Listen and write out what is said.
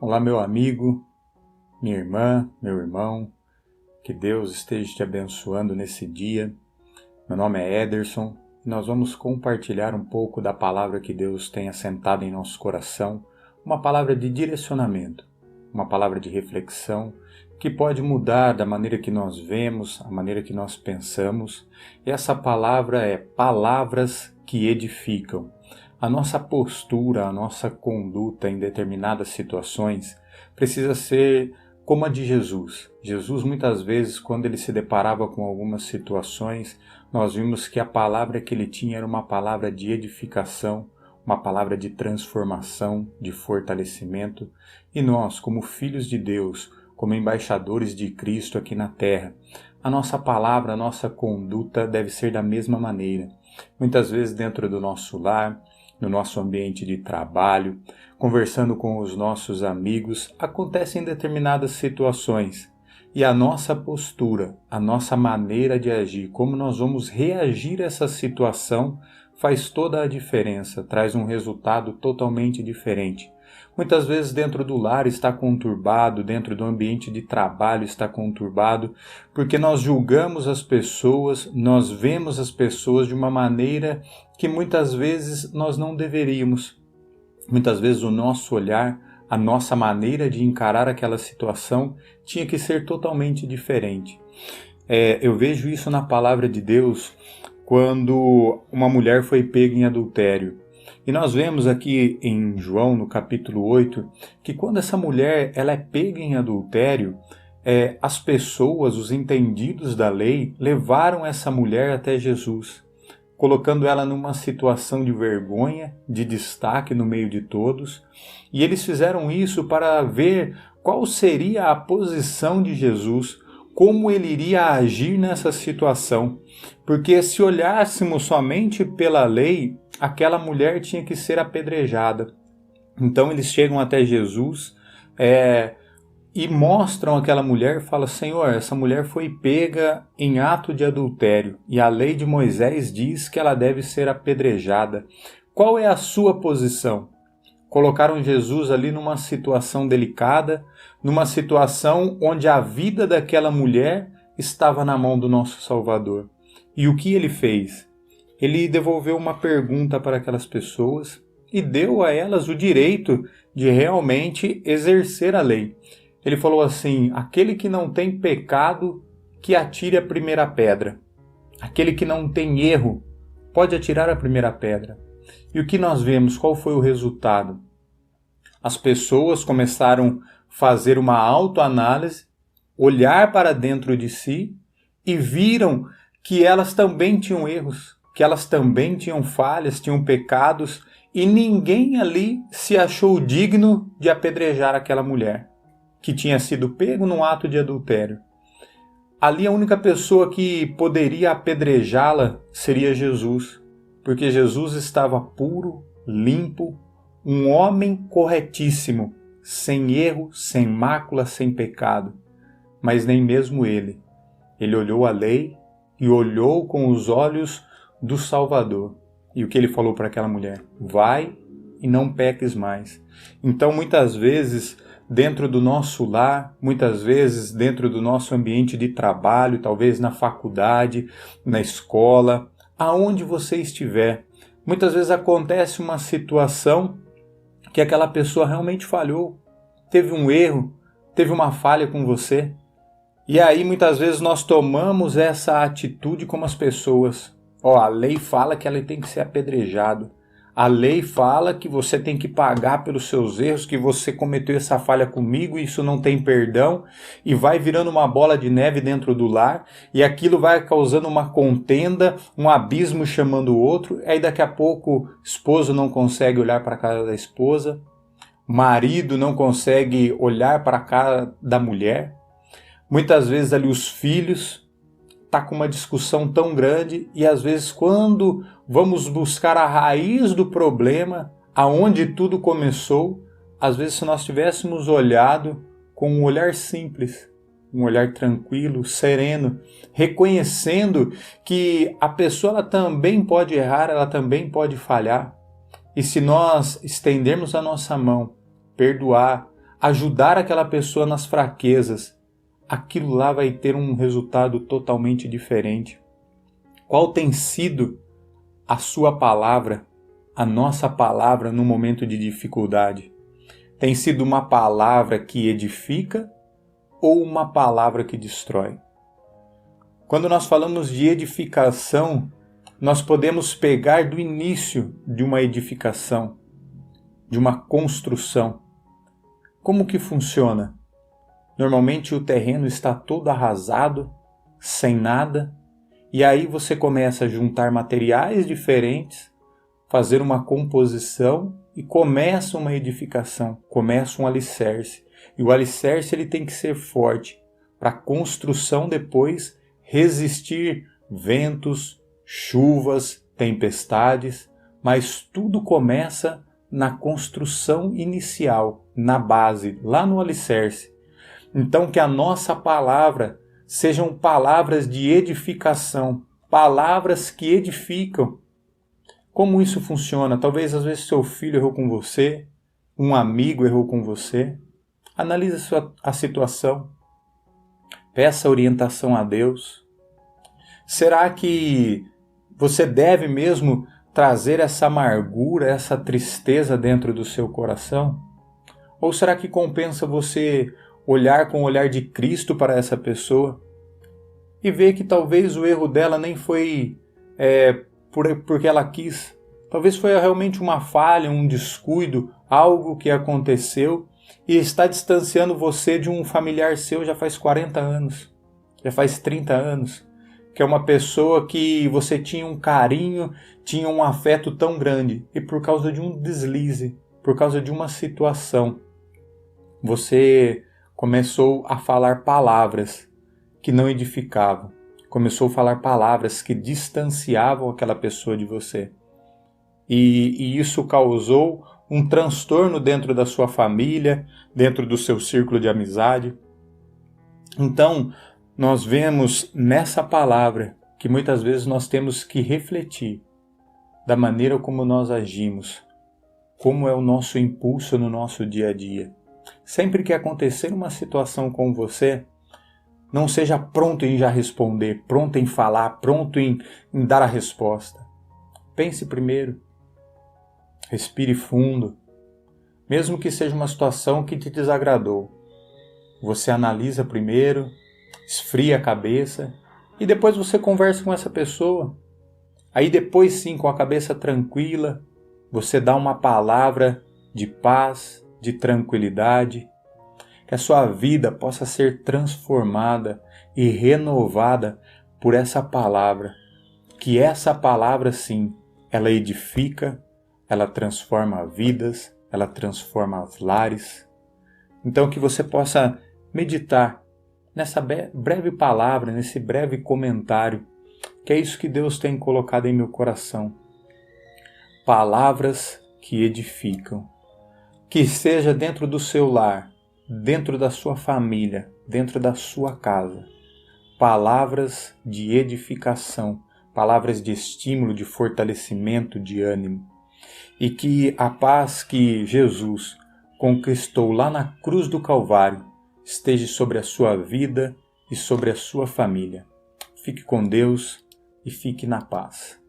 Olá, meu amigo, minha irmã, meu irmão, que Deus esteja te abençoando nesse dia. Meu nome é Ederson e nós vamos compartilhar um pouco da palavra que Deus tem assentado em nosso coração, uma palavra de direcionamento, uma palavra de reflexão que pode mudar da maneira que nós vemos, a maneira que nós pensamos. E essa palavra é palavras que edificam. A nossa postura, a nossa conduta em determinadas situações precisa ser como a de Jesus. Jesus, muitas vezes, quando ele se deparava com algumas situações, nós vimos que a palavra que ele tinha era uma palavra de edificação, uma palavra de transformação, de fortalecimento. E nós, como filhos de Deus, como embaixadores de Cristo aqui na terra, a nossa palavra, a nossa conduta deve ser da mesma maneira. Muitas vezes dentro do nosso lar, no nosso ambiente de trabalho, conversando com os nossos amigos, acontecem determinadas situações. E a nossa postura, a nossa maneira de agir, como nós vamos reagir a essa situação, faz toda a diferença, traz um resultado totalmente diferente. Muitas vezes dentro do lar está conturbado, dentro do ambiente de trabalho está conturbado, porque nós julgamos as pessoas, nós vemos as pessoas de uma maneira que muitas vezes nós não deveríamos. Muitas vezes o nosso olhar, a nossa maneira de encarar aquela situação tinha que ser totalmente diferente. Eu vejo isso na palavra de Deus quando uma mulher foi pega em adultério. E nós vemos aqui em João, no capítulo 8, que quando essa mulher ela é pega em adultério, as pessoas, os entendidos da lei, levaram essa mulher até Jesus, colocando ela numa situação de vergonha, de destaque no meio de todos. E eles fizeram isso para ver qual seria a posição de Jesus, como ele iria agir nessa situação. Porque se olhássemos somente pela lei, aquela mulher tinha que ser apedrejada. Então eles chegam até Jesus e mostram aquela mulher e falam: Senhor, essa mulher foi pega em ato de adultério e a lei de Moisés diz que ela deve ser apedrejada. Qual é a sua posição? Colocaram Jesus ali numa situação delicada, numa situação onde a vida daquela mulher estava na mão do nosso Salvador. E o que ele fez? Ele devolveu uma pergunta para aquelas pessoas e deu a elas o direito de realmente exercer a lei. Ele falou assim: aquele que não tem pecado, que atire a primeira pedra. Aquele que não tem erro, pode atirar a primeira pedra. E o que nós vemos? Qual foi o resultado? As pessoas começaram a fazer uma autoanálise, olhar para dentro de si e viram que elas também tinham erros, que elas também tinham falhas, tinham pecados, e ninguém ali se achou digno de apedrejar aquela mulher que tinha sido pego num ato de adultério. Ali a única pessoa que poderia apedrejá-la seria Jesus, porque Jesus estava puro, limpo, um homem corretíssimo, sem erro, sem mácula, sem pecado. Mas nem mesmo ele. Ele olhou a lei e olhou com os olhos do Salvador. E o que ele falou para aquela mulher? Vai e não peques mais. Então, muitas vezes, dentro do nosso lar, muitas vezes dentro do nosso ambiente de trabalho, talvez na faculdade, na escola, aonde você estiver, muitas vezes acontece uma situação que aquela pessoa realmente falhou, teve um erro, teve uma falha com você. E aí muitas vezes nós tomamos essa atitude como as pessoas. A lei fala que ela tem que ser apedrejado. A lei fala que você tem que pagar pelos seus erros, que você cometeu essa falha comigo e isso não tem perdão, e vai virando uma bola de neve dentro do lar, e aquilo vai causando uma contenda, um abismo chamando o outro, aí daqui a pouco o esposo não consegue olhar para a cara da esposa, marido não consegue olhar para a cara da mulher, muitas vezes ali os filhos está com uma discussão tão grande e às vezes quando vamos buscar a raiz do problema, aonde tudo começou, às vezes se nós tivéssemos olhado com um olhar simples, um olhar tranquilo, sereno, reconhecendo que a pessoa ela também pode errar, ela também pode falhar. E se nós estendermos a nossa mão, perdoar, ajudar aquela pessoa nas fraquezas, aquilo lá vai ter um resultado totalmente diferente. Qual tem sido a sua palavra, a nossa palavra no momento de dificuldade? Tem sido uma palavra que edifica ou uma palavra que destrói? Quando nós falamos de edificação, nós podemos pegar do início de uma edificação, de uma construção. Como que funciona? Normalmente o terreno está todo arrasado, sem nada, e aí você começa a juntar materiais diferentes, fazer uma composição e começa uma edificação, começa um alicerce. E o alicerce ele tem que ser forte para a construção depois resistir ventos, chuvas, tempestades, mas tudo começa na construção inicial, na base, lá no alicerce. Então que a nossa palavra sejam palavras de edificação, palavras que edificam. Como isso funciona? Talvez às vezes seu filho errou com você, um amigo errou com você. Analise a situação. Peça orientação a Deus. Será que você deve mesmo trazer essa amargura, essa tristeza dentro do seu coração? Ou será que compensa você olhar com o olhar de Cristo para essa pessoa e ver que talvez o erro dela nem foi porque ela quis? Talvez foi realmente uma falha, um descuido, algo que aconteceu e está distanciando você de um familiar seu já faz 40 anos, já faz 30 anos, que é uma pessoa que você tinha um carinho, tinha um afeto tão grande e por causa de um deslize, por causa de uma situação, você começou a falar palavras que não edificavam, começou a falar palavras que distanciavam aquela pessoa de você. E isso causou um transtorno dentro da sua família, dentro do seu círculo de amizade. Então, nós vemos nessa palavra que muitas vezes nós temos que refletir da maneira como nós agimos, como é o nosso impulso no nosso dia a dia. Sempre que acontecer uma situação com você, não seja pronto em já responder, pronto em falar, pronto em dar a resposta. Pense primeiro. Respire fundo. Mesmo que seja uma situação que te desagradou, você analisa primeiro, esfria a cabeça e depois você conversa com essa pessoa. Aí depois sim, com a cabeça tranquila, você dá uma palavra de paz, de tranquilidade, que a sua vida possa ser transformada e renovada por essa palavra. Que essa palavra sim, ela edifica, ela transforma vidas, ela transforma os lares. Então que você possa meditar nessa breve palavra, nesse breve comentário, que é isso que Deus tem colocado em meu coração. Palavras que edificam. Que seja dentro do seu lar, dentro da sua família, dentro da sua casa. Palavras de edificação, palavras de estímulo, de fortalecimento, de ânimo. E que a paz que Jesus conquistou lá na cruz do Calvário esteja sobre a sua vida e sobre a sua família. Fique com Deus e fique na paz.